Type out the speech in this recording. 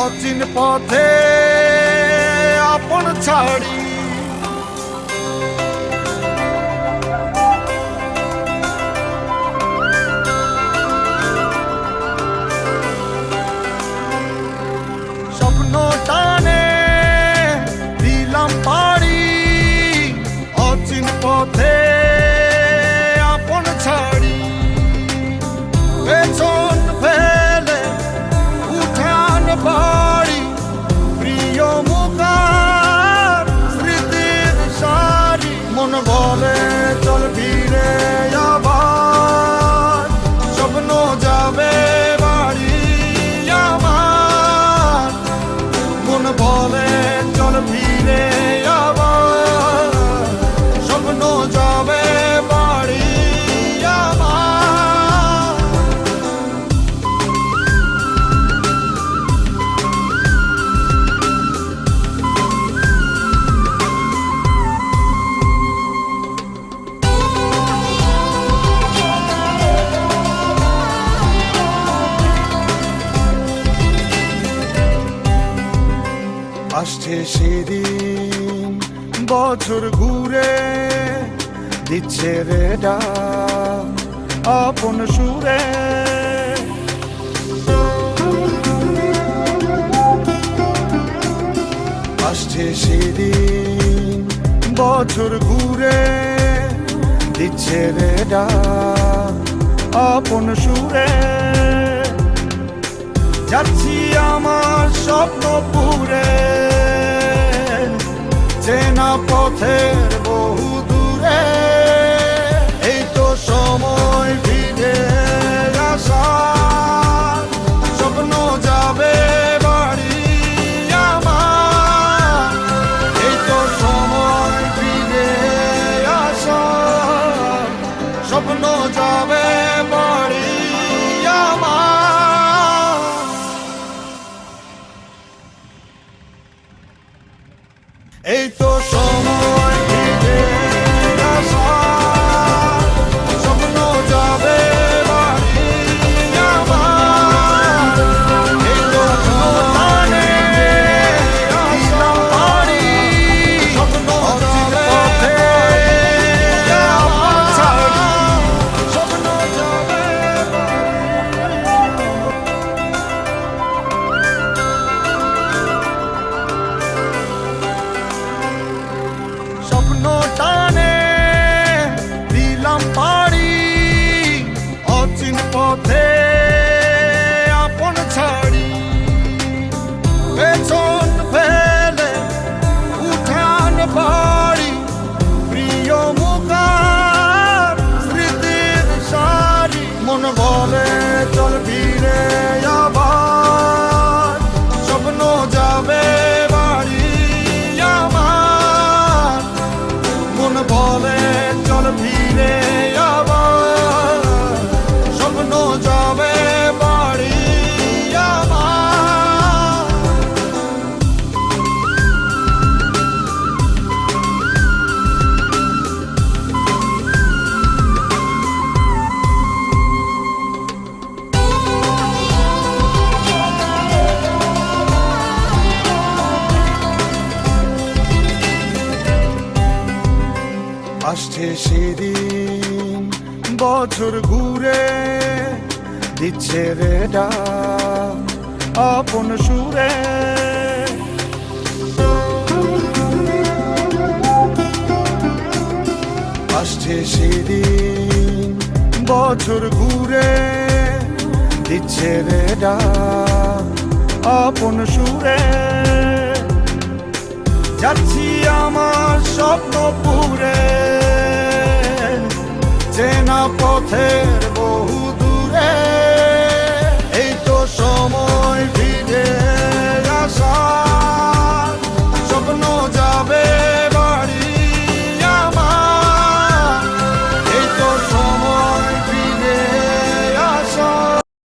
অচিন পথে আপন ছাড়ি স্বপ্ন টানে দিলাম পাড়ি অচিন পথে আপন ছাড়ি পেছন ফেলে উঠান বাড়ি প্রিয় মুখার স্মৃতির সারি মন বলে চল ফিরে আবার স্বপ্ন যাবে বাড়ি আমার মন বলে চল ফিরে আবার স্বপ্ন যাবে বাড়ি আমার আসছে সেদিন বছর ঘুরে দিচ্ছে রে ডাক আপন সুরে আসছে সেদিন বছর ঘুরে দিচ্ছে রে ডাক আপন সুরে যাচ্ছি আমার স্বপ্ন পুরে চেনা পথের বহু দূরে এই তো সময় ফিরে আসা স্বপ্ন যাবে বাড়ি আমার এই তো সময় ফিরে আসা স্বপ্ন যাবে বাড়ি আমার এই তো সময় ফিরে আসা স্বপ্ন যাবে বাড়ি আমার এই তো টানে দিলাম পাড়ি স্বপ্ন যাবে আপন ছাড়ি স্বপ্ন যাবে স্বপ্ন টানে দিলাম পাড়ি অচিন পথে আপন ছাড়ি পেছন ফেলে উঠান বাড়ি প্রিয় মুখার স্মৃতির সারি মন বলে চল ফিরে আবার স্বপ্ন যাবে বাড়ি আমার মন বলে চল ফিরে আবার স্বপ্ন যাবে বাড়ি আমার আসছে সেদিন বছর ঘুরে দিচ্ছে রে ডাক আপন সুরে আসছে সেদিন বছর ঘুরে দিচ্ছে রে ডাক আপন সুরে যাচ্ছি আমার স্বপ্ন পুরে চেনা পথের বহু